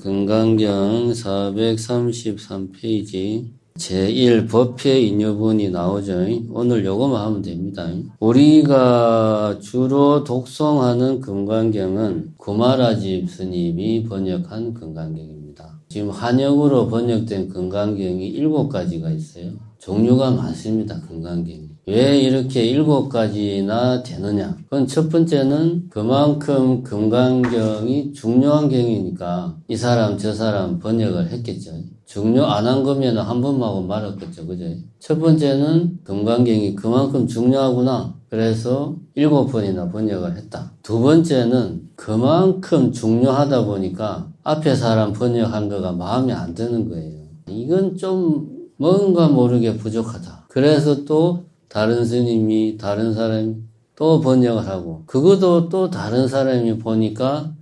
금강경 433페이지 제1 법회 인유본이 나오죠. 오늘 요거만 하면 됩니다. 우리가 주로 독송하는 금강경은 구마라집 스님이 번역한 금강경입니다. 지금 한역으로 번역된 금강경이 7가지가 있어요. 종류가 많습니다. 금강경이. 왜 이렇게 7가지나 되느냐? 그건 첫 번째는 그만큼 금강경이 중요한 경이니까 이 사람 저 사람 번역을 했겠죠. 중요 안 한 거면 한 번만 하고 말았겠죠. 그죠? 첫 번째는 금강경이 그만큼 중요하구나. 그래서 7번이나 번역을 했다. 두 번째는 그만큼 중요하다 보니까 앞에 사람 번역한 거가 마음에 안 드는 거예요. 이건 좀 뭔가 모르게 부족하다. 그래서 또 다른 스님이 다른 사람이 또 번역을 하고 그것도 또 다른 사람이 보니까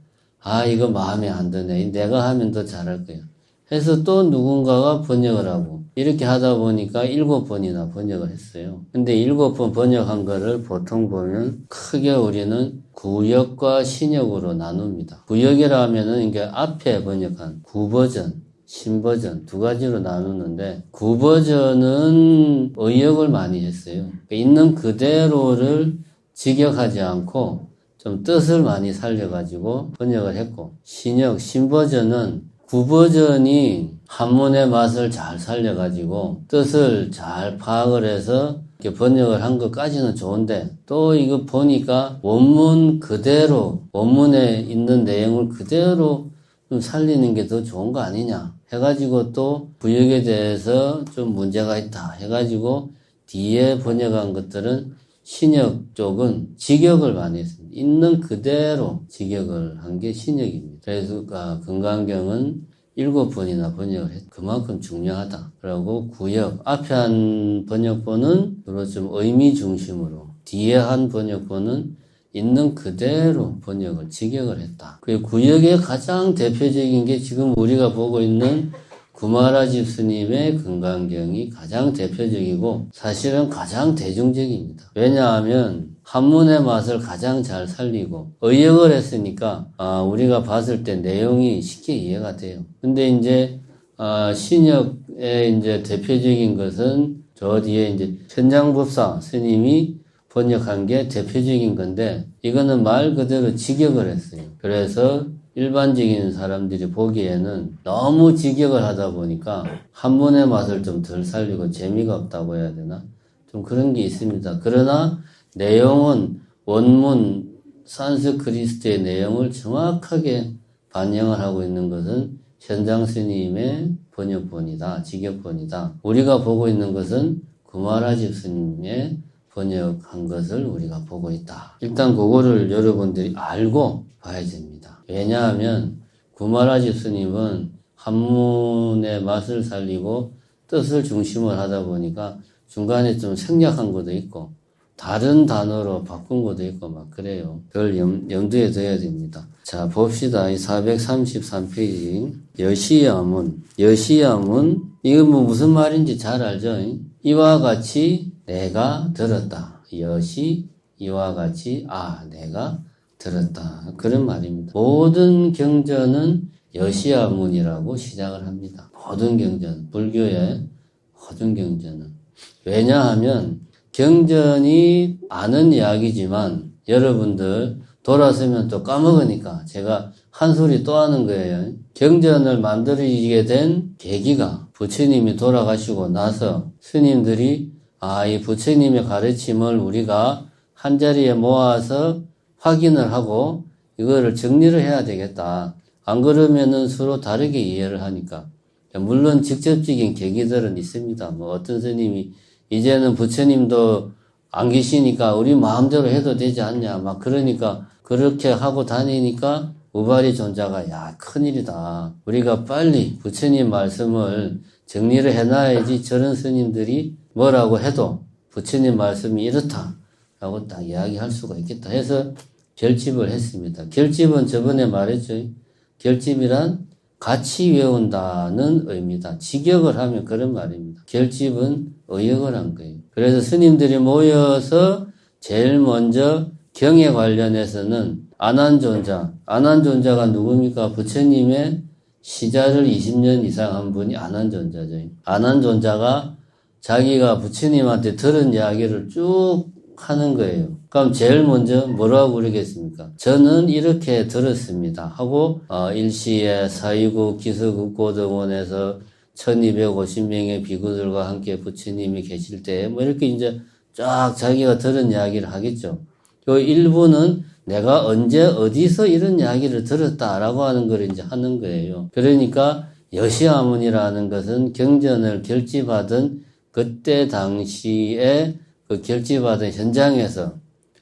아 이거 마음에 안 드네. 내가 하면 더 잘할 거야. 해서 또 누군가가 번역을 하고 이렇게 하다 보니까 7번이나 번역을 했어요. 근데 7번 번역한 거를 보통 보면 크게 우리는 구역과 신역으로 나눕니다. 구역이라 하면은 이게 앞에 번역한 구버전, 신버전 두 가지로 나누는데 구버전은 의역을 많이 했어요. 있는 그대로를 직역하지 않고 좀 뜻을 많이 살려가지고 번역을 했고 신역, 신버전은 구버전이 한문의 맛을 잘 살려가지고 뜻을 잘 파악을 해서 이렇게 번역을 한 것까지는 좋은데 또 이거 보니까 원문 그대로 원문에 있는 내용을 그대로 좀 살리는 게 더 좋은 거 아니냐 해가지고 또 구역에 대해서 좀 문제가 있다 해가지고 뒤에 번역한 것들은 신역 쪽은 직역을 많이 했습니다. 있는 그대로 직역을 한 게 신역입니다. 그래서 금강경은 7번이나 번역을 했 그만큼 중요하다. 그리고 구역 앞에 한 번역본은 주로 좀 의미 중심으로 뒤에 한 번역본은 있는 그대로 번역을 직역을 했다. 그 구역의 가장 대표적인 게 지금 우리가 보고 있는 구마라집 스님의 금강경이 가장 대표적이고 사실은 가장 대중적입니다. 왜냐하면 한문의 맛을 가장 잘 살리고 의역을 했으니까 우리가 봤을 때 내용이 쉽게 이해가 돼요. 근데 이제 신역의 이제 대표적인 것은 저 뒤에 이제 천장법사 스님이 번역한 게 대표적인 건데 이거는 말 그대로 직역을 했어요. 그래서 일반적인 사람들이 보기에는 너무 직역을 하다 보니까 한문의 맛을 좀 덜 살리고 재미가 없다고 해야 되나? 좀 그런 게 있습니다. 그러나 내용은 원문 산스크리트의 내용을 정확하게 반영을 하고 있는 것은 현장 스님의 번역본이다. 직역본이다. 우리가 보고 있는 것은 구마라집 스님의 번역한 것을 우리가 보고 있다. 일단 그거를 여러분들이 알고 봐야 됩니다. 왜냐하면 구마라집 스님은 한문의 맛을 살리고 뜻을 중심을 하다 보니까 중간에 좀 생략한 것도 있고 다른 단어로 바꾼 것도 있고 막 그래요. 그걸 염두에 둬야 됩니다. 자 봅시다. 이 433페이지 여시야문 이건 뭐 무슨 말인지 잘 알죠? 이와 같이 내가 들었다. 이와 같이 내가 들었다. 그런 말입니다. 모든 경전은 여시야문이라고 시작을 합니다. 모든 경전, 불교의 모든 경전은. 왜냐하면 경전이 아는 이야기지만 여러분들 돌아서면 또 까먹으니까 제가 한 소리 또 하는 거예요. 경전을 만들어지게 된 계기가 부처님이 돌아가시고 나서 스님들이 이 부처님의 가르침을 우리가 한자리에 모아서 확인을 하고 이거를 정리를 해야 되겠다. 안 그러면은 서로 다르게 이해를 하니까. 물론 직접적인 계기들은 있습니다. 뭐 어떤 스님이 이제는 부처님도 안 계시니까 우리 마음대로 해도 되지 않냐. 막 그러니까 그렇게 하고 다니니까 우발이 존자가 큰일이다. 우리가 빨리 부처님 말씀을 정리를 해놔야지 저런 스님들이 뭐라고 해도 부처님 말씀이 이렇다 라고 딱 이야기할 수가 있겠다 해서 결집을 했습니다. 결집은 저번에 말했죠. 결집이란 같이 외운다는 의미다. 직역을 하면 그런 말입니다. 결집은 의역을 한 거예요. 그래서 스님들이 모여서 제일 먼저 경에 관련해서는 안한존자가 누굽니까? 부처님의 시자를 20년 이상 한 분이 안한존자죠. 안한존자가 자기가 부처님한테 들은 이야기를 쭉 하는 거예요. 그럼 제일 먼저 뭐라고 그러겠습니까? 저는 이렇게 들었습니다 하고 일시에 사이국 기서국고등원에서 1250명의 비구들과 함께 부처님이 계실 때 뭐 이렇게 이제 쫙 자기가 들은 이야기를 하겠죠. 요 일부는 내가 언제 어디서 이런 이야기를 들었다라고 하는 걸 이제 하는 거예요. 그러니까 여시아문이라는 것은 경전을 결집하던 그때 당시에 그 결집하던 현장에서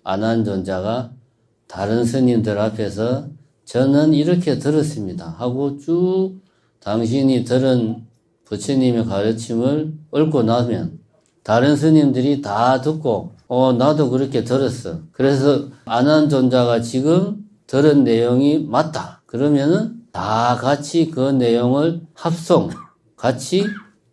안한존자가 다른 스님들 앞에서 저는 이렇게 들었습니다 하고 쭉 당신이 들은 부처님의 가르침을 읊고 나면 다른 스님들이 다 듣고 나도 그렇게 들었어. 그래서 안한존자가 지금 들은 내용이 맞다. 그러면은 다 같이 그 내용을 합송, 같이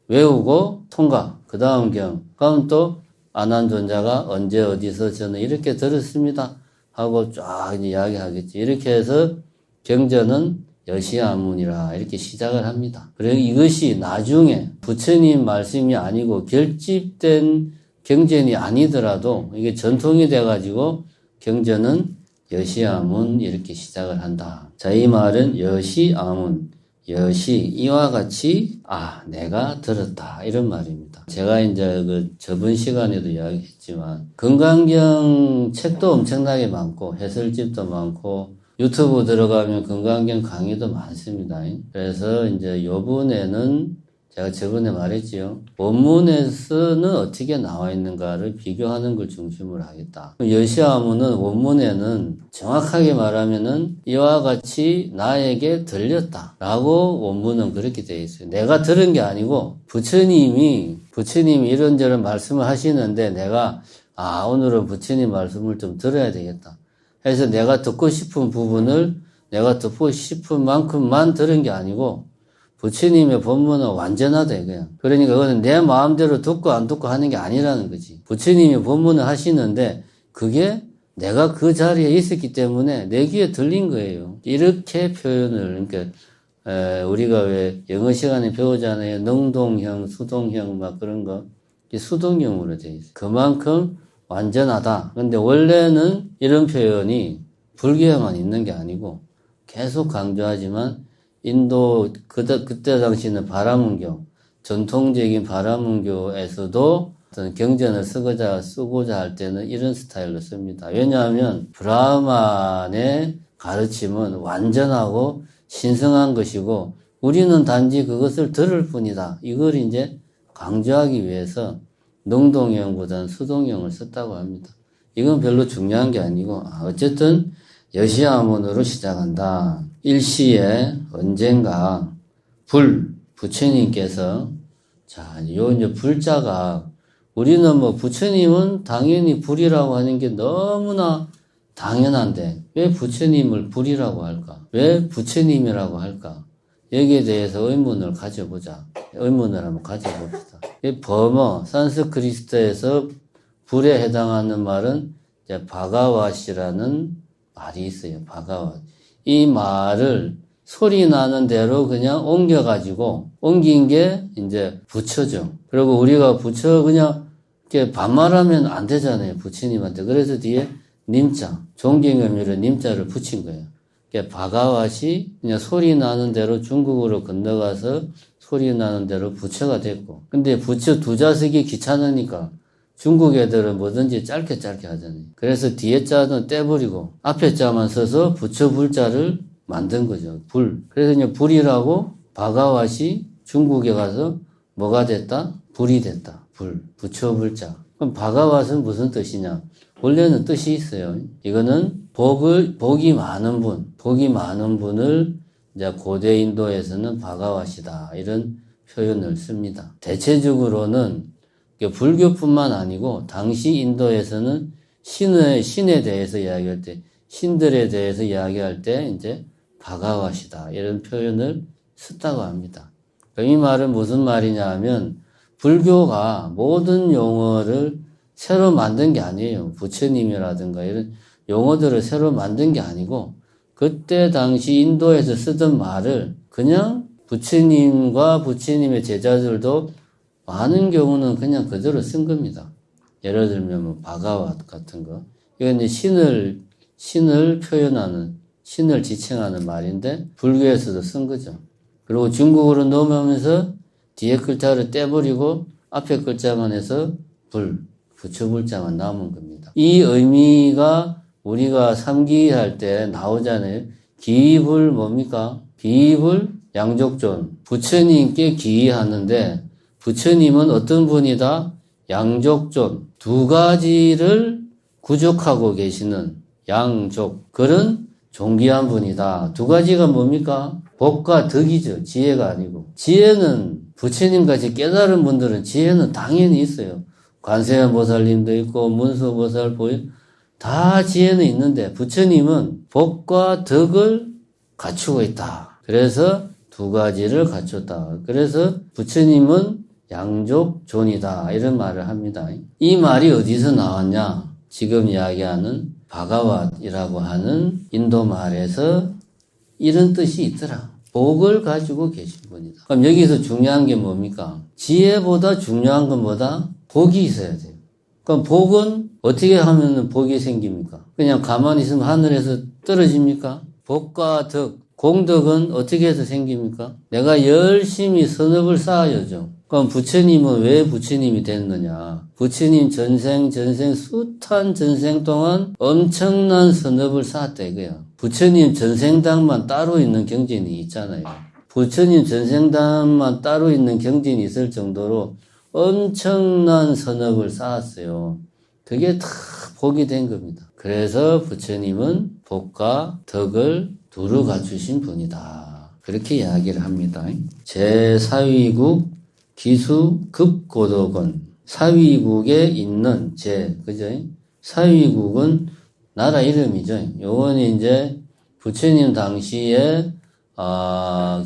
외우고 통과. 그 다음 경. 그럼 또 안한존자가 언제 어디서 저는 이렇게 들었습니다 하고 쫙 이야기하겠지. 이렇게 해서 경전은 여시아문이라 이렇게 시작을 합니다. 그리고 이것이 나중에 부처님 말씀이 아니고 결집된 경전이 아니더라도 이게 전통이 돼가지고 경전은 여시아문 이렇게 시작을 한다. 자, 이 말은 여시아문, 여시 이와 같이 내가 들었다 이런 말입니다. 제가 이제 저번 시간에도 이야기했지만 금강경 책도 엄청나게 많고 해설집도 많고 유튜브 들어가면 금강경 강의도 많습니다. 그래서 이제 요번에는 제가 저번에 말했지요. 원문에서는 어떻게 나와 있는가를 비교하는 걸 중심으로 하겠다. 여시아문은 원문에는 정확하게 말하면은 이와 같이 나에게 들렸다라고 원문은 그렇게 되어 있어요. 내가 들은 게 아니고 부처님이 이런저런 말씀을 하시는데 내가 오늘은 부처님 말씀을 좀 들어야 되겠다. 그래서 내가 듣고 싶은 부분을 내가 듣고 싶은 만큼만 들은 게 아니고 부처님의 법문은 완전하다 이거야. 그러니까 그거는 내 마음대로 듣고 안 듣고 하는 게 아니라는 거지. 부처님이 법문을 하시는데 그게 내가 그 자리에 있었기 때문에 내 귀에 들린 거예요. 이렇게 표현을 그러니까 우리가 왜 영어 시간에 배우잖아요. 능동형, 수동형 막 그런 거. 수동형으로 돼 있어요. 그만큼 완전하다. 근데 원래는 이런 표현이 불교에만 있는 게 아니고 계속 강조하지만 인도 그때 당시는 바라문교, 전통적인 바라문교에서도 어떤 경전을 쓰고자 할 때는 이런 스타일로 씁니다. 왜냐하면 브라만의 가르침은 완전하고 신성한 것이고 우리는 단지 그것을 들을 뿐이다. 이걸 이제 강조하기 위해서 능동형보다는 수동형을 썼다고 합니다. 이건 별로 중요한 게 아니고 어쨌든 여시아문으로 시작한다. 일시에 언젠가 부처님께서 요 이제 불자가 우리는 부처님은 당연히 불이라고 하는 게 너무나 당연한데 왜 부처님을 불이라고 할까? 왜 부처님이라고 할까? 여기에 대해서 의문을 한번 가져봅시다. 버머, 산스크리트에서 불에 해당하는 말은 이제 바가와시라는 말이 있어요. 바가와. 이 말을 소리 나는 대로 그냥 옮긴 게 이제 부처죠. 그리고 우리가 부처 그냥 이렇게 반말하면 안 되잖아요. 부처님한테. 그래서 뒤에 님자, 존경의 의미로 님자를 붙인 거예요. 바가와시 그냥 소리 나는 대로 중국으로 건너가서 소리 나는 대로 부처가 됐고. 근데 부처 두 자 쓰기 귀찮으니까 중국 애들은 뭐든지 짧게 하잖아요. 그래서 뒤에 자는 떼버리고 앞에 자만 써서 부처 불자를 만든 거죠. 불. 그래서 그냥 불이라고 바가와시 중국에 가서 뭐가 됐다? 불이 됐다. 불. 부처 불자. 그럼 바가와는 무슨 뜻이냐? 원래는 뜻이 있어요. 이거는 복이 많은 분을 이제 고대 인도에서는 바가와시다. 이런 표현을 씁니다. 대체적으로는 불교뿐만 아니고 당시 인도에서는 신에 대해서 이야기할 때, 신들에 대해서 이야기할 때 이제 바가와시다. 이런 표현을 썼다고 합니다. 이 말은 무슨 말이냐 하면 불교가 모든 용어를 새로 만든 게 아니에요. 부처님이라든가 이런 용어들을 새로 만든 게 아니고 그때 당시 인도에서 쓰던 말을 그냥 부처님과 부처님의 제자들도 많은 경우는 그냥 그대로 쓴 겁니다. 예를 들면 뭐 바가왓 같은 거. 이건 이제 신을 표현하는, 신을 지칭하는 말인데 불교에서도 쓴 거죠. 그리고 중국어로 넘어오면서 뒤에 글자를 떼버리고 앞에 글자만 해서 부처불자만 남은 겁니다. 이 의미가 우리가 삼기할 때 나오잖아요. 기불 뭡니까? 기불 양족존. 부처님께 기하는데 부처님은 어떤 분이다? 양족존. 두 가지를 구족하고 계시는 양족. 그런 존귀한 분이다. 두 가지가 뭡니까? 복과 덕이죠. 지혜가 아니고. 지혜는 부처님같이 깨달은 분들은 지혜는 당연히 있어요. 관세음보살님도 있고 문수보살 다 지혜는 있는데 부처님은 복과 덕을 갖추고 있다. 그래서 두 가지를 갖췄다. 그래서 부처님은 양족존이다. 이런 말을 합니다. 이 말이 어디서 나왔냐? 지금 이야기하는 바가왓이라고 하는 인도 말에서 이런 뜻이 있더라. 복을 가지고 계신 분이다. 그럼 여기서 중요한 게 뭡니까? 지혜보다 중요한 건 뭐다? 복이 있어야 돼요. 그럼 복은 어떻게 하면 복이 생깁니까? 그냥 가만히 있으면 하늘에서 떨어집니까? 복과 덕, 공덕은 어떻게 해서 생깁니까? 내가 열심히 선업을 쌓아야죠. 그럼 부처님은 왜 부처님이 됐느냐? 부처님 전생 숱한 전생 동안 엄청난 선업을 쌓았다 이거야. 부처님 전생당만 따로 있는 경전이 있잖아요. 부처님 전생당만 따로 있는 경전이 있을 정도로 엄청난 선업을 쌓았어요. 그게 다 복이 된 겁니다. 그래서 부처님은 복과 덕을 두루 갖추신 분이다. 그렇게 이야기를 합니다. 제4위국 기수급고덕은 사위국에 있는 그죠? 사위국은 나라 이름이죠. 요거는 이제 부처님 당시에,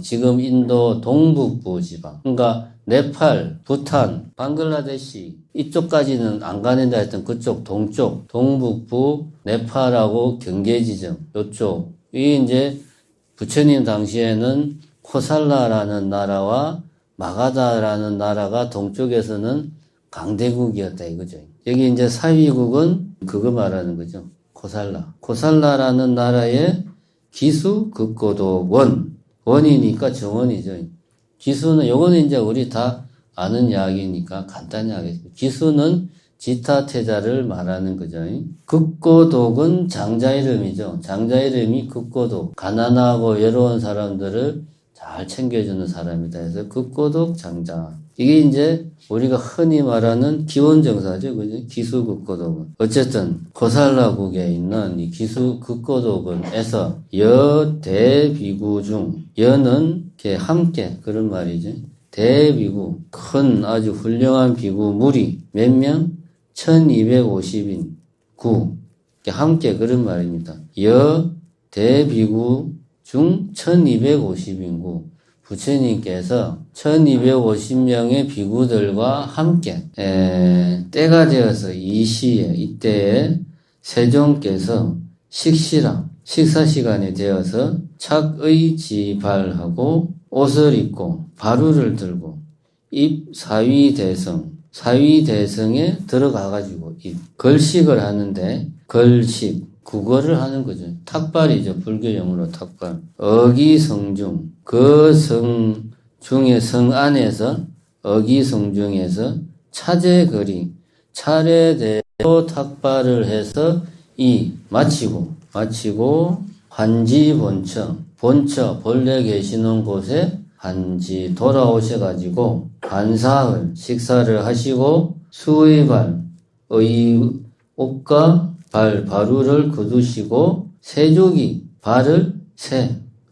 지금 인도 동북부 지방. 그러니까 네팔, 부탄, 방글라데시 이쪽까지는 안 가는데 하여튼 그쪽 동쪽, 동북부, 네팔하고 경계지점 요쪽. 이 이제 부처님 당시에는 코살라라는 나라와 마가다라는 나라가 동쪽에서는 강대국이었다 이거죠. 여기 이제 사위국은 그거 말하는 거죠. 코살라라는 나라의 기수 극고도 원이니까 정원이죠. 기수는 요거는 이제 우리 다 아는 이야기니까 간단히 하겠습니다. 기수는 지타태자를 말하는 거죠. 극고독은 장자 이름이죠. 장자 이름이 극고독. 가난하고 외로운 사람들을 잘 챙겨주는 사람이다 해서 극고독 장자. 이게 이제 우리가 흔히 말하는 기원정사죠. 그죠? 기수극고독은. 어쨌든 코살라국에 있는 이 기수극고독은에서 여대비구 중 여는 이렇게 함께 그런 말이죠. 대비구 큰 아주 훌륭한 비구 무리 몇 명? 1250인 구 함께 그런 말입니다. 대비구 중 1250인 구 부처님께서 1250명의 비구들과 함께 때가 되어서 이 시에 이때에 세종께서 식사 시간이 되어서 착의지발하고 옷을 입고 바루를 들고 입 사위대성에 들어가가지고 걸식을 하는데 국어를 하는 거죠. 탁발이죠. 불교용어로 탁발. 어기성중. 그 성 중에 성 안에서 어기성 중에서 차제거리. 차례대로 탁발을 해서 마치고 환지본처. 본래 계시는 곳에 한지 돌아오셔가지고 반사을 식사를 하시고 수의발 옷과 바루를 거두시고 세족이 발을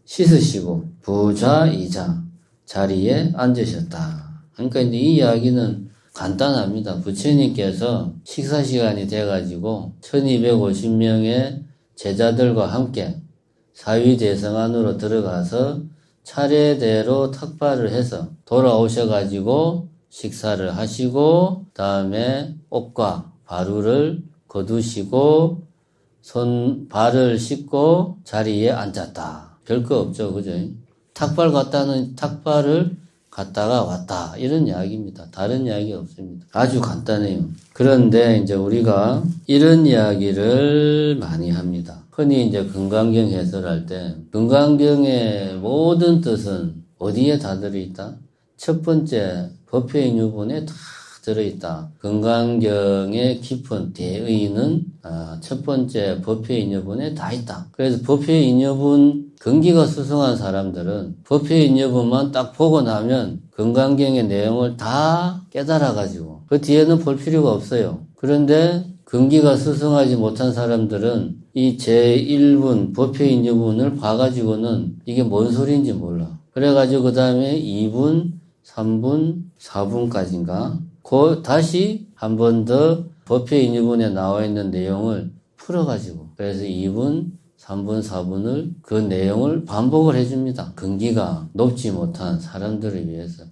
씻으시고 부자이자 자리에 앉으셨다. 그러니까 이제 이 이야기는 간단합니다. 부처님께서 식사 시간이 돼가지고 1250명의 제자들과 함께 사위대성 안으로 들어가서 차례대로 탁발을 해서 돌아오셔가지고 식사를 하시고 다음에 옷과 바루를 거두시고 발을 씻고 자리에 앉았다. 별거 없죠. 그죠? 탁발을 갔다가 왔다. 이런 이야기입니다. 다른 이야기 없습니다. 아주 간단해요. 그런데 이제 우리가 이런 이야기를 많이 합니다. 흔히 이제 금강경 해설할 때 금강경의 모든 뜻은 어디에 다 들어있다? 첫 번째 법회인 유본에 다 들어있다. 금강경의 깊은 대의는 첫 번째 법회인 유본에 다 있다. 그래서 법회인 유본 근기가 수승한 사람들은 법회인 유본만 딱 보고 나면 금강경의 내용을 다 깨달아가지고 그 뒤에는 볼 필요가 없어요. 그런데 근기가 수승하지 못한 사람들은 이 제1분 법회인 유본을 봐가지고는 이게 뭔 소리인지 몰라. 그래가지고 그 다음에 2분, 3분, 4분까지인가? 다시 한 번 더 법회인 유본에 나와 있는 내용을 풀어가지고 그래서 2분, 3분, 4분을 그 내용을 반복을 해줍니다. 근기가 높지 못한 사람들을 위해서.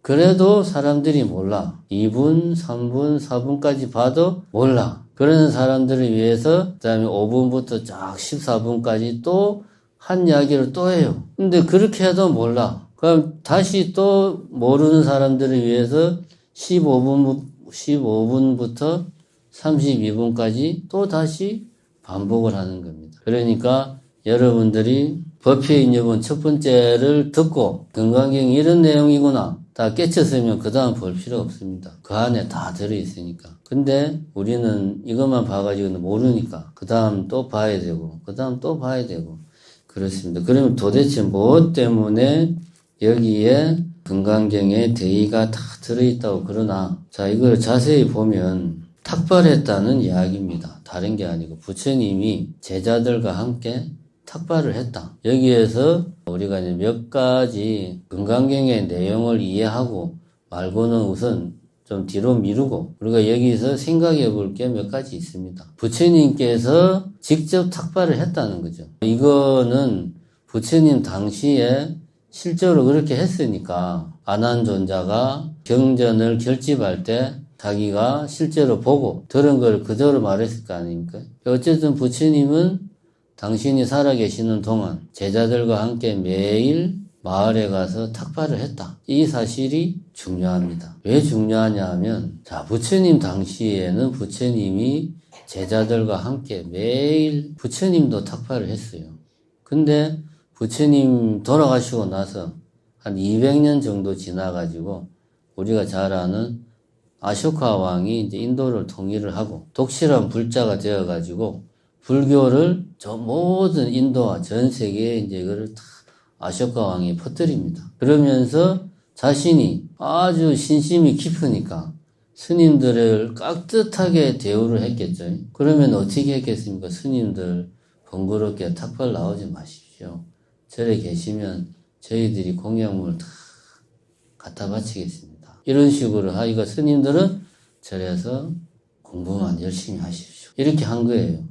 그래도 사람들이 몰라. 2분, 3분, 4분까지 봐도 몰라. 그런 사람들을 위해서 그 다음에 5분부터 쫙 14분까지 또 한 이야기를 또 해요. 근데 그렇게 해도 몰라. 그럼 다시 또 모르는 사람들을 위해서 15분부터 32분까지 또 다시 반복을 하는 겁니다. 그러니까 여러분들이 법회인 유본 첫 번째를 듣고 금강경이 이런 내용이구나 다 깨쳤으면 그 다음 볼 필요 없습니다. 그 안에 다 들어있으니까. 근데 우리는 이것만 봐가지고는 모르니까 그 다음 또 봐야 되고 그 다음 또 봐야 되고 그렇습니다. 그러면 도대체 무엇 때문에 여기에 금강경에 대의가 다 들어있다고 그러나 자 이걸 자세히 보면 탁발했다는 이야기입니다. 다른 게 아니고 부처님이 제자들과 함께 탁발을 했다. 여기에서 우리가 이제 몇 가지 금강경의 내용을 이해하고 말고는 우선 좀 뒤로 미루고 우리가 여기서 생각해 볼 게 몇 가지 있습니다. 부처님께서 직접 탁발을 했다는 거죠. 이거는 부처님 당시에 실제로 그렇게 했으니까 아난존자가 경전을 결집할 때 자기가 실제로 보고 들은 걸 그대로 말했을 거 아닙니까? 어쨌든 부처님은 당신이 살아계시는 동안 제자들과 함께 매일 마을에 가서 탁발을 했다. 이 사실이 중요합니다. 왜 중요하냐 하면 자 부처님 당시에는 부처님이 제자들과 함께 매일 부처님도 탁발을 했어요. 근데 부처님 돌아가시고 나서 한 200년 정도 지나가지고 우리가 잘 아는 아쇼카 왕이 이제 인도를 통일을 하고 독실한 불자가 되어가지고 불교를 저 모든 인도와 전 세계에 이제 이거를 다 아쇼카 왕이 퍼뜨립니다. 그러면서 자신이 아주 신심이 깊으니까 스님들을 깍듯하게 대우를 했겠죠. 그러면 어떻게 했겠습니까? 스님들 번거롭게 탁발 나오지 마십시오. 절에 계시면 저희들이 공양물 다 갖다 바치겠습니다. 이런 식으로 하니까 스님들은 절에서 공부만 열심히 하십시오. 이렇게 한 거예요.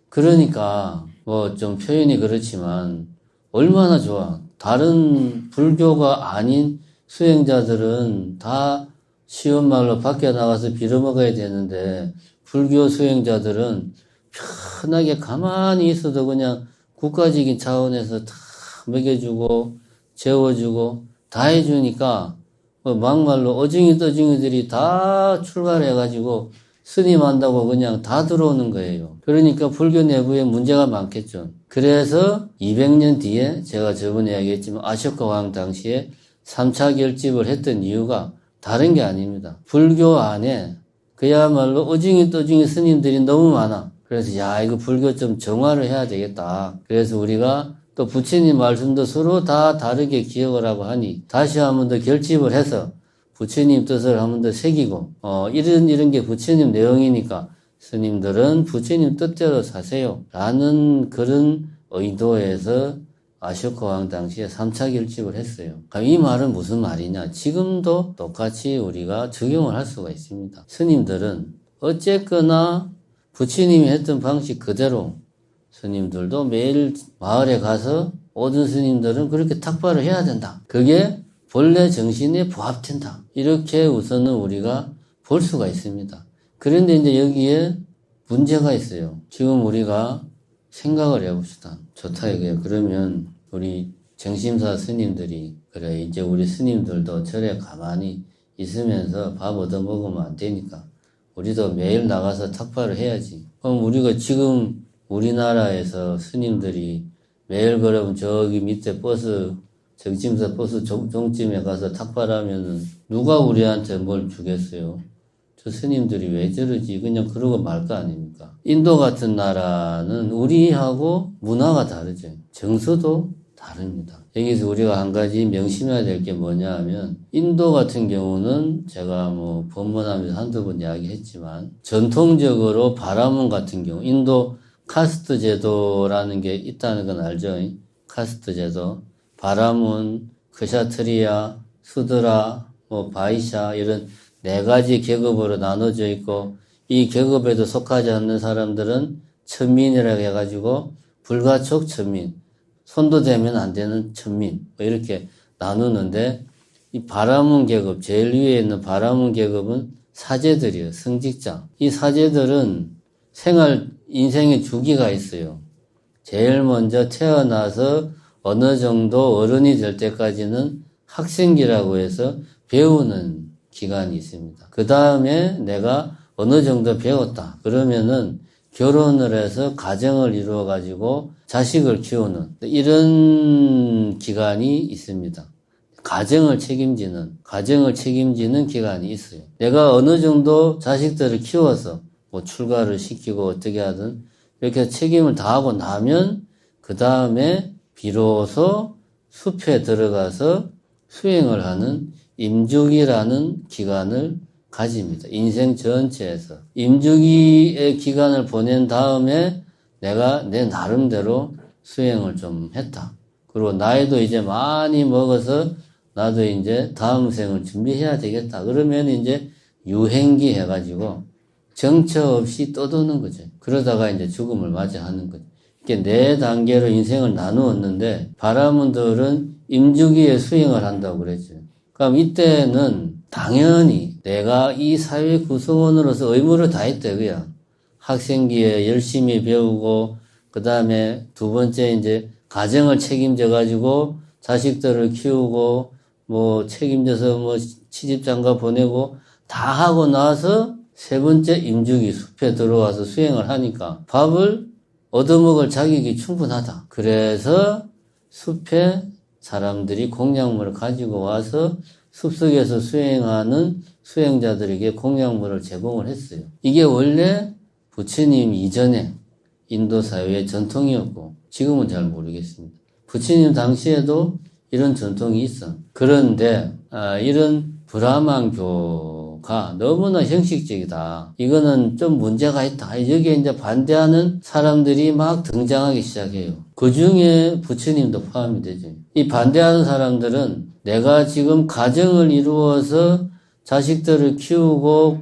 그러니까 뭐 좀 표현이 그렇지만 얼마나 좋아. 다른 불교가 아닌 수행자들은 다 쉬운 말로 밖에 나가서 빌어먹어야 되는데 불교 수행자들은 편하게 가만히 있어도 그냥 국가적인 차원에서 다 먹여주고 재워주고 다 해주니까 막말로 어중이 떠중이들이 다 출발해가지고 스님 한다고 그냥 다 들어오는 거예요. 그러니까 불교 내부에 문제가 많겠죠. 그래서 200년 뒤에 제가 저번에 이야기했지만 아쇼카 왕 당시에 3차 결집을 했던 이유가 다른 게 아닙니다. 불교 안에 그야말로 어중이 떠중이 스님들이 너무 많아. 그래서 야 이거 불교 좀 정화를 해야 되겠다. 그래서 우리가 또 부처님 말씀도 서로 다 다르게 기억을 하고 하니 다시 한 번 더 결집을 해서 부처님 뜻을 한 번 더 새기고 이런 게 부처님 내용이니까 스님들은 부처님 뜻대로 사세요 라는 그런 의도에서 아쇼카 왕 당시에 3차 결집을 했어요. 그럼 이 말은 무슨 말이냐? 지금도 똑같이 우리가 적용을 할 수가 있습니다. 스님들은 어쨌거나 부처님이 했던 방식 그대로 스님들도 매일 마을에 가서 모든 스님들은 그렇게 탁발을 해야 된다. 그게 본래 정신에 부합된다. 이렇게 우선은 우리가 볼 수가 있습니다. 그런데 이제 여기에 문제가 있어요. 지금 우리가 생각을 해봅시다. 좋다 이거예요. 그러면 우리 정심사 스님들이 그래 이제 우리 스님들도 절에 가만히 있으면서 밥 얻어먹으면 안 되니까 우리도 매일 나가서 탁발을 해야지. 그럼 우리가 지금 우리나라에서 스님들이 매일 그러면 저기 밑에 버스 정심사 버스 종점에 가서 탁발하면은 누가 우리한테 뭘 주겠어요? 저 스님들이 왜 저러지? 그냥 그러고 말 거 아닙니까? 인도 같은 나라는 우리하고 문화가 다르죠. 정서도 다릅니다. 여기서 우리가 한 가지 명심해야 될 게 뭐냐 하면 인도 같은 경우는 제가 뭐 법문하면서 한두 번 이야기했지만 전통적으로 바라문 같은 경우 인도 카스트 제도라는 게 있다는 건 알죠? 카스트 제도. 바라문, 크샤트리아, 수드라, 뭐 바이샤 이런 네 가지 계급으로 나눠져 있고 이 계급에도 속하지 않는 사람들은 천민이라고 해가지고 불가촉 천민, 손도 대면 안 되는 천민 뭐 이렇게 나누는데 이 바라문 계급 제일 위에 있는 바라문 계급은 사제들이에요. 성직자. 이 사제들은 인생의 주기가 있어요. 제일 먼저 태어나서 어느 정도 어른이 될 때까지는 학생기라고 해서 배우는 기간이 있습니다. 그 다음에 내가 어느 정도 배웠다. 그러면은 결혼을 해서 가정을 이루어 가지고 자식을 키우는 이런 기간이 있습니다. 가정을 책임지는 기간이 있어요. 내가 어느 정도 자식들을 키워서 뭐 출가를 시키고 어떻게 하든 이렇게 책임을 다하고 나면 그 다음에 비로소 숲에 들어가서 수행을 하는 임주기라는 기간을 가집니다. 인생 전체에서. 임주기의 기간을 보낸 다음에 내가 내 나름대로 수행을 좀 했다. 그리고 나이도 이제 많이 먹어서 나도 이제 다음 생을 준비해야 되겠다. 그러면 이제 유행기 해가지고 정처 없이 떠도는 거죠. 그러다가 이제 죽음을 맞이하는 거죠. 이렇게 네 단계로 인생을 나누었는데 바라문들은 임주기에 수행을 한다고 그랬죠. 그럼 이때는 당연히 내가 이 사회 구성원으로서 의무를 다했다 이거야. 학생기에 열심히 배우고 그 다음에 두 번째 이제 가정을 책임져 가지고 자식들을 키우고 뭐 책임져서 뭐 시집장가 보내고 다 하고 나서 세 번째 임주기 숲에 들어와서 수행을 하니까 밥을 얻어먹을 자격이 충분하다. 그래서 숲에 사람들이 공양물을 가지고 와서 숲속에서 수행하는 수행자들에게 공양물을 제공을 했어요. 이게 원래 부처님 이전에 인도 사회의 전통이었고 지금은 잘 모르겠습니다. 부처님 당시에도 이런 전통이 있어. 그런데 이런 브라만교가 너무나 형식적이다. 이거는 좀 문제가 있다. 여기에 이제 반대하는 사람들이 막 등장하기 시작해요. 그 중에 부처님도 포함이 되죠. 이 반대하는 사람들은 내가 지금 가정을 이루어서 자식들을 키우고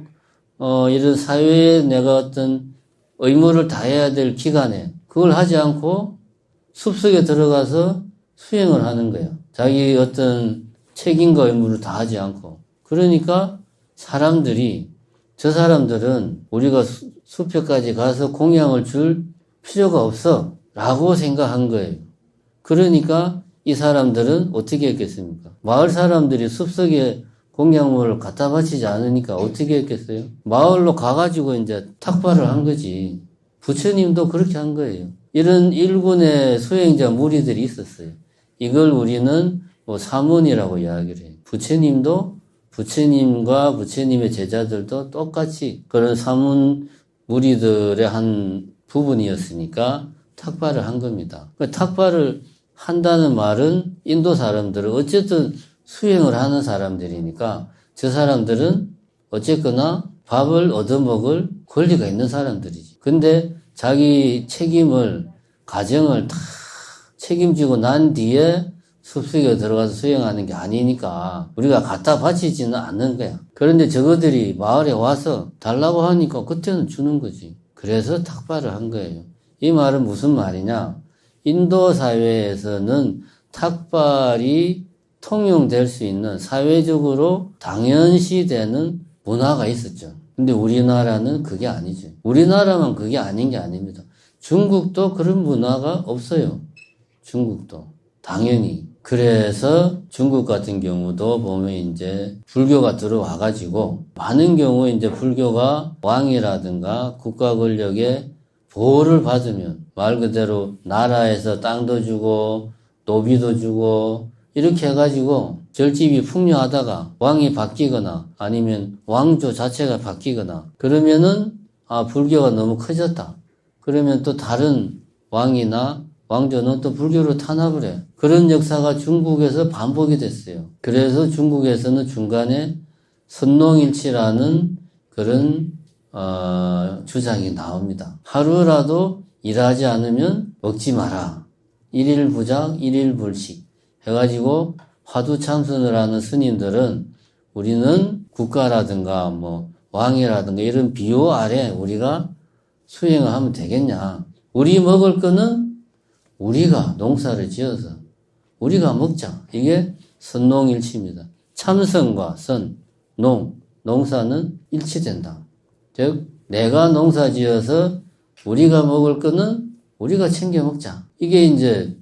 이런 사회에 내가 어떤 의무를 다해야 될 기간에 그걸 하지 않고 숲속에 들어가서 수행을 하는 거야. 자기 어떤 책임과 의무를 다하지 않고. 그러니까 저 사람들은 우리가 숲에까지 가서 공양을 줄 필요가 없어 라고 생각한 거예요. 그러니까 이 사람들은 어떻게 했겠습니까? 마을 사람들이 숲속에 공양물을 갖다 바치지 않으니까 어떻게 했겠어요? 마을로 가가지고 이제 탁발을 한 거지. 부처님도 그렇게 한 거예요. 이런 일군의 수행자 무리들이 있었어요. 이걸 우리는 뭐 사문이라고 이야기를 해요. 부처님과 부처님의 제자들도 똑같이 그런 사문 무리들의 한 부분이었으니까 탁발을 한 겁니다. 탁발을 한다는 말은 인도 사람들은 어쨌든 수행을 하는 사람들이니까 저 사람들은 어쨌거나 밥을 얻어먹을 권리가 있는 사람들이지. 근데 자기 가정을 다 책임지고 난 뒤에 숲속에 들어가서 수행하는 게 아니니까 우리가 갖다 바치지는 않는 거야. 그런데 저거들이 마을에 와서 달라고 하니까 그때는 주는 거지. 그래서 탁발을 한 거예요. 이 말은 무슨 말이냐? 인도 사회에서는 탁발이 통용될 수 있는 사회적으로 당연시되는 문화가 있었죠. 근데 우리나라는 그게 아니죠. 우리나라만 그게 아닌 게 아닙니다. 중국도 그런 문화가 없어요. 중국도. 당연히. 그래서 중국 같은 경우도 보면 이제 불교가 들어와가지고 많은 경우 이제 불교가 왕이라든가 국가 권력의 보호를 받으면 말 그대로 나라에서 땅도 주고 노비도 주고 이렇게 해가지고 절집이 풍요하다가 왕이 바뀌거나 아니면 왕조 자체가 바뀌거나 그러면은 불교가 너무 커졌다. 그러면 또 다른 왕이나 왕조는 또 불교로 탄압을 해. 그런 역사가 중국에서 반복이 됐어요. 그래서 중국에서는 중간에 선농일치라는 그런 주장이 나옵니다. 하루라도 일하지 않으면 먹지 마라. 일일부작, 일일불식 해가지고 화두참선을 하는 스님들은 우리는 국가라든가 뭐 왕이라든가 이런 비호 아래 우리가 수행을 하면 되겠냐. 우리 먹을 거는 우리가 농사를 지어서 우리가 먹자. 이게 선농일치입니다. 참선과 선, 농사는 일치된다. 즉 내가 농사 지어서 우리가 먹을 거는 우리가 챙겨 먹자. 이게 이제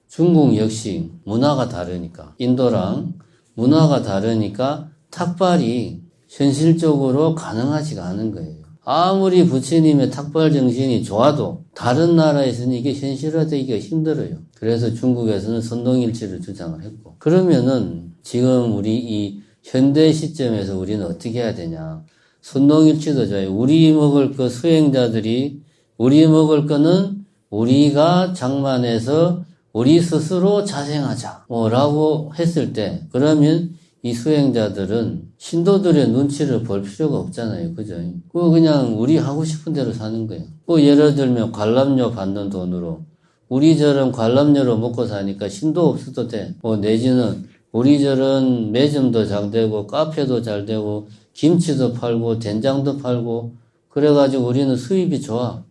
중국 역시 문화가 다르니까 인도랑 문화가 다르니까 탁발이 현실적으로 가능하지가 않은 거예요. 아무리 부처님의 탁발 정신이 좋아도 다른 나라에서는 이게 현실화되기가 힘들어요. 그래서 중국에서는 선동일치를 주장을 했고 그러면은 지금 우리 이 현대 시점에서 우리는 어떻게 해야 되냐. 선동일치도 좋아요. 우리 먹을 거 수행자들이 우리 먹을 거는 우리가 장만해서 우리 스스로 자생하자 라고 했을 때 그러면 이 수행자들은 신도들의 눈치를 볼 필요가 없잖아요. 그죠? 그냥 우리 하고 싶은 대로 사는 거예요. 예를 들면 관람료 받는 돈으로 우리처럼 관람료로 먹고 사니까 신도 없어도 돼. 내지는 우리처럼 매점도 잘 되고 카페도 잘 되고 김치도 팔고 된장도 팔고 그래가지고 우리는 수입이 좋아.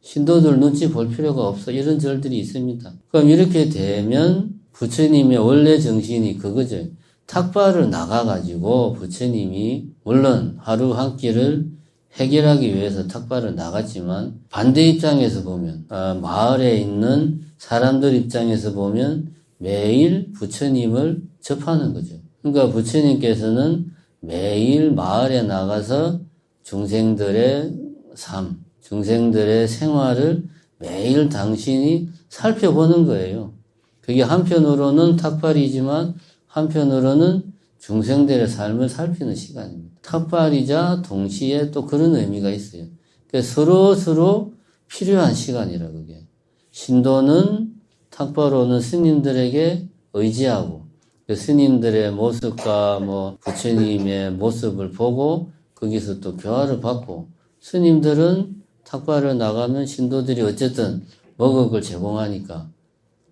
신도들 눈치 볼 필요가 없어. 이런 절들이 있습니다. 그럼 이렇게 되면 부처님의 원래 정신이 그거죠. 탁발을 나가가지고 부처님이 물론 하루 한 끼를 해결하기 위해서 탁발을 나갔지만 반대 입장에서 보면 마을에 있는 사람들 입장에서 보면 매일 부처님을 접하는 거죠. 그러니까 부처님께서는 매일 마을에 나가서 중생들의 삶, 중생들의 생활을 매일 당신이 살펴보는 거예요. 그게 한편으로는 탁발이지만 한편으로는 중생들의 삶을 살피는 시간입니다. 탁발이자 동시에 또 그런 의미가 있어요. 그러니까 서로 필요한 시간이라 그게. 신도는 탁발 오는 스님들에게 의지하고 그 스님들의 모습과 부처님의 모습을 보고 거기서 또 교화를 받고 스님들은 탁발을 나가면 신도들이 어쨌든 먹을 걸 제공하니까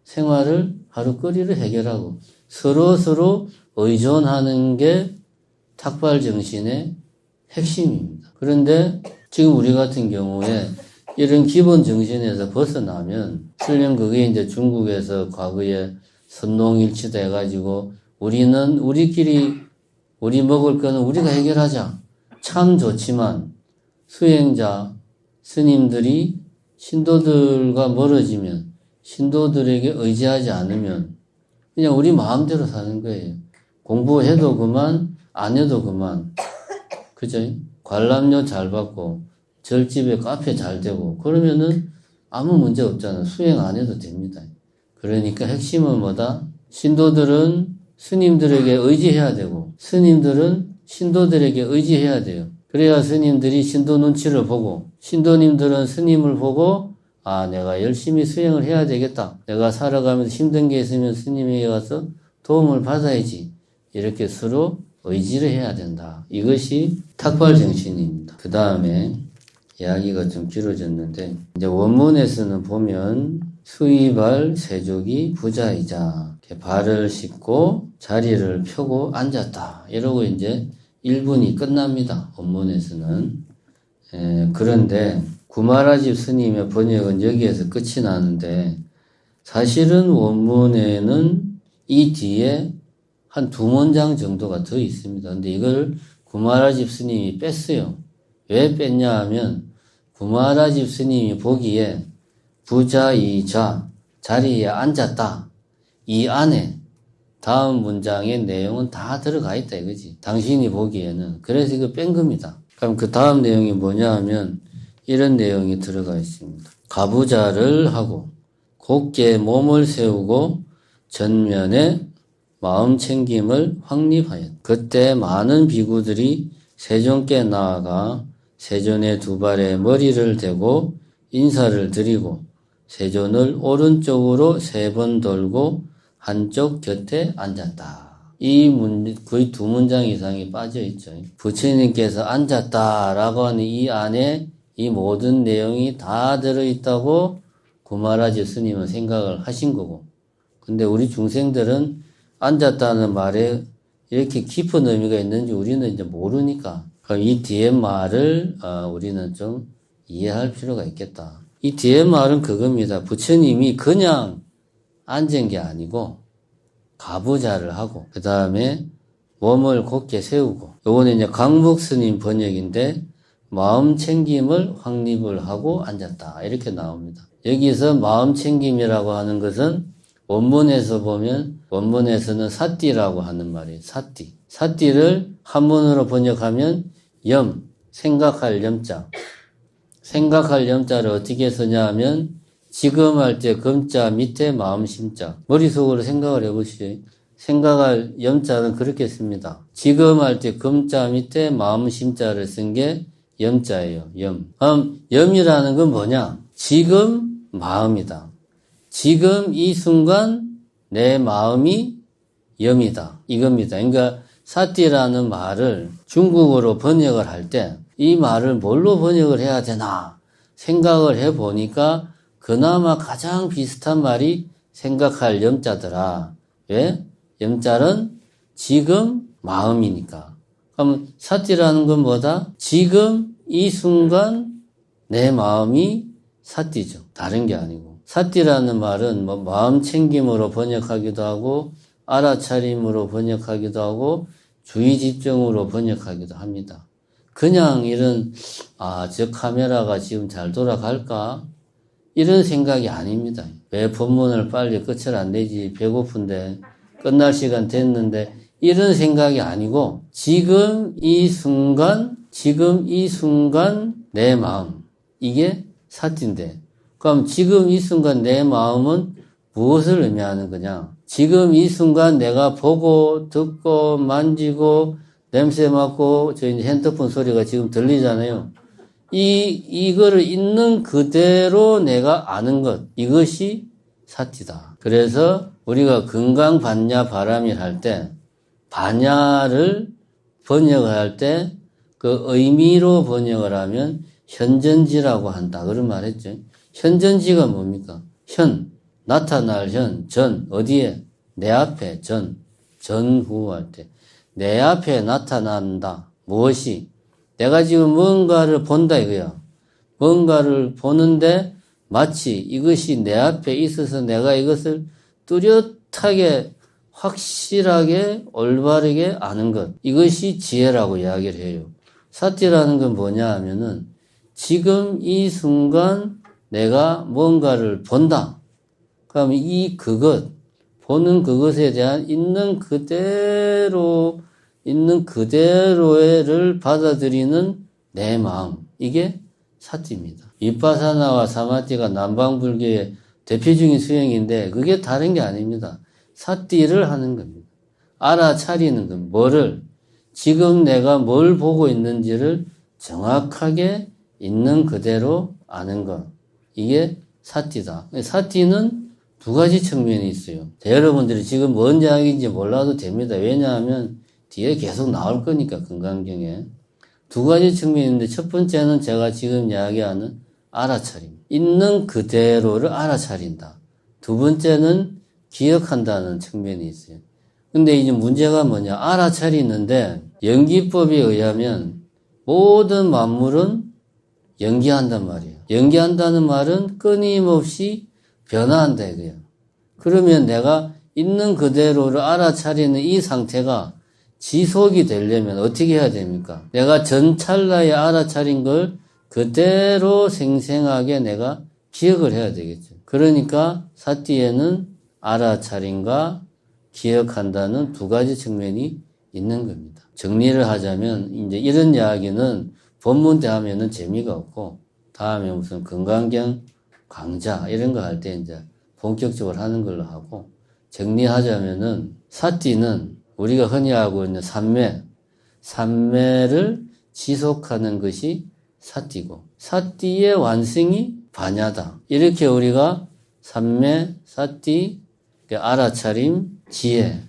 생활을 하루거리를 해결하고 서로 의존하는 게 탁발 정신의 핵심입니다. 그런데 지금 우리 같은 경우에 이런 기본 정신에서 벗어나면 설령 그게 이제 중국에서 과거에 선농일치도 해가지고 우리는 우리끼리 우리 먹을 거는 우리가 해결하자. 참 좋지만 수행자, 스님들이 신도들과 멀어지면 신도들에게 의지하지 않으면 그냥 우리 마음대로 사는 거예요. 공부해도 그만, 안 해도 그만. 그죠? 관람료 잘 받고, 절집에 카페 잘 되고, 그러면은 아무 문제 없잖아. 수행 안 해도 됩니다. 그러니까 핵심은 뭐다? 신도들은 스님들에게 의지해야 되고, 스님들은 신도들에게 의지해야 돼요. 그래야 스님들이 신도 눈치를 보고, 신도님들은 스님을 보고, 내가 열심히 수행을 해야 되겠다. 내가 살아가면서 힘든 게 있으면 스님에게 가서 도움을 받아야지. 이렇게 서로 의지를 해야 된다. 이것이 탁발 정신입니다. 그 다음에 이야기가 좀 길어졌는데 이제 원문에서는 보면 수의발 세족이 부자이자 이렇게 발을 씻고 자리를 펴고 앉았다. 이러고 이제 1분이 끝납니다. 원문에서는. 그런데 구마라집 스님의 번역은 여기에서 끝이 나는데 사실은 원문에는 이 뒤에 한 2문장 정도가 더 있습니다. 근데 이걸 구마라집 스님이 뺐어요. 왜 뺐냐 하면 구마라집 스님이 보기에 부자이자 자리에 앉았다. 이 안에 다음 문장의 내용은 다 들어가 있다 이거지. 당신이 보기에는. 그래서 이거 뺀 겁니다. 그럼 그 다음 내용이 뭐냐 하면 이런 내용이 들어가 있습니다. 가부좌를 하고 곧게 몸을 세우고 전면에 마음 챙김을 확립하였다. 그때 많은 비구들이 세존께 나아가 세존의 두 발에 머리를 대고 인사를 드리고 세존을 오른쪽으로 3번 돌고 한쪽 곁에 앉았다. 거의 2문장 이상이 빠져 있죠. 부처님께서 앉았다라고 하는 이 안에 이 모든 내용이 다 들어있다고 구마라지 스님은 생각을 하신 거고. 근데 우리 중생들은 앉았다는 말에 이렇게 깊은 의미가 있는지 우리는 이제 모르니까. 그럼 이 뒤에 말을 우리는 좀 이해할 필요가 있겠다. 이 뒤에 말은 그겁니다. 부처님이 그냥 앉은 게 아니고 가부좌를 하고 그 다음에 몸을 곧게 세우고 요거는 이제 강북 스님 번역인데 마음 챙김을 확립을 하고 앉았다 이렇게 나옵니다. 여기서 마음 챙김이라고 하는 것은 원문에서 보면 원문에서는 사띠라고 하는 말이에요. 사띠. 사띠를 한문으로 번역하면 염, 생각할 염자. 생각할 염자를 어떻게 쓰냐 하면 지금 할 때 금자 밑에 마음 심자. 머릿속으로 생각을 해보시죠. 생각할 염자는 그렇게 씁니다. 지금 할 때 금자 밑에 마음 심자를 쓴 게 염자예요. 염. 그럼 염이라는 건 뭐냐? 지금 마음이다. 지금 이 순간 내 마음이 염이다. 이겁니다. 그러니까 사띠라는 말을 중국어로 번역을 할 때 이 말을 뭘로 번역을 해야 되나 생각을 해보니까 그나마 가장 비슷한 말이 생각할 염자더라. 왜? 염자는 지금 마음이니까. 그럼 사띠라는 건 뭐다? 지금 이 순간 내 마음이 사띠죠. 다른 게 아니고. 사띠라는 말은 뭐 마음 챙김으로 번역하기도 하고 알아차림으로 번역하기도 하고 주의 집중으로 번역하기도 합니다. 그냥 이런 저 카메라가 지금 잘 돌아갈까? 이런 생각이 아닙니다. 왜 법문을 빨리 끝을 안 내지? 배고픈데 끝날 시간 됐는데 이런 생각이 아니고 지금 이 순간 내 마음 이게 사띠인데 그럼 지금 이 순간 내 마음은 무엇을 의미하는 거냐? 지금 이 순간 내가 보고 듣고 만지고 냄새 맡고 저 이제 핸드폰 소리가 지금 들리잖아요. 이거를 있는 그대로 내가 아는 것 이것이 사띠다. 그래서 우리가 건강 반야 바람일 할 때 반야를 번역을 할 때 그 의미로 번역을 하면 현전지라고 한다. 그런 말 했죠. 현전지가 뭡니까? 현, 나타날 현, 전, 어디에? 내 앞에, 전후 할 때. 내 앞에 나타난다. 무엇이? 내가 지금 뭔가를 본다 이거야. 뭔가를 보는데 마치 이것이 내 앞에 있어서 내가 이것을 뚜렷하게 확실하게 올바르게 아는 것. 이것이 지혜라고 이야기를 해요. 사띠라는 건 뭐냐 하면은 지금 이 순간 내가 뭔가를 본다. 그럼 보는 그것에 대한 있는 그대로를 받아들이는 내 마음. 이게 사띠입니다. 비파사나와 사마띠가 남방불교의 대표적인 수행인데 그게 다른 게 아닙니다. 사띠를 하는 겁니다. 알아차리는 것. 지금 내가 뭘 보고 있는지를 정확하게 있는 그대로 아는 것. 이게 사띠다. 사띠는 두 가지 측면이 있어요. 여러분들이 지금 뭔 이야기인지 몰라도 됩니다. 왜냐하면 뒤에 계속 나올 거니까 건강경에. 두 가지 측면이 있는데 첫 번째는 제가 지금 이야기하는 알아차림. 있는 그대로를 알아차린다. 두 번째는 기억한다는 측면이 있어요. 근데 이제 문제가 뭐냐. 알아차리는데 연기법에 의하면 모든 만물은 연기한단 말이에요. 연기한다는 말은 끊임없이 변화한다 이거예요. 그러면 내가 있는 그대로를 알아차리는 이 상태가 지속이 되려면 어떻게 해야 됩니까? 내가 전 찰나에 알아차린 걸 그대로 생생하게 내가 기억을 해야 되겠죠. 그러니까 사띠에는 알아차림과 기억한다는 두 가지 측면이 있는 겁니다. 정리를 하자면 이제 이런 이야기는 본문 때 하면은 재미가 없고 다음에 무슨 건강경 강좌 이런 거 할 때 이제 본격적으로 하는 걸로 하고 정리하자면은 사띠는 우리가 흔히 하고 있는 삼매를 지속하는 것이 사띠고 사띠의 완성이 반야다. 이렇게 우리가 삼매, 사띠, 알아차림, 지혜,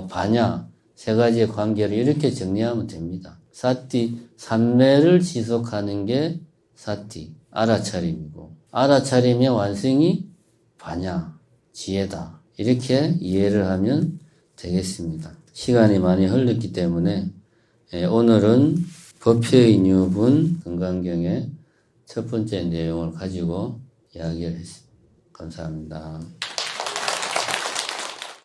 반야 세 가지의 관계를 이렇게 정리하면 됩니다. 사띠, 삼매를 지속하는 게 사띠, 알아차림이고 알아차림의 완성이 반야, 지혜다. 이렇게 이해를 하면 되겠습니다. 시간이 많이 흘렀기 때문에 오늘은 법회인유분 건강경의 첫 번째 내용을 가지고 이야기를 했습니다. 감사합니다.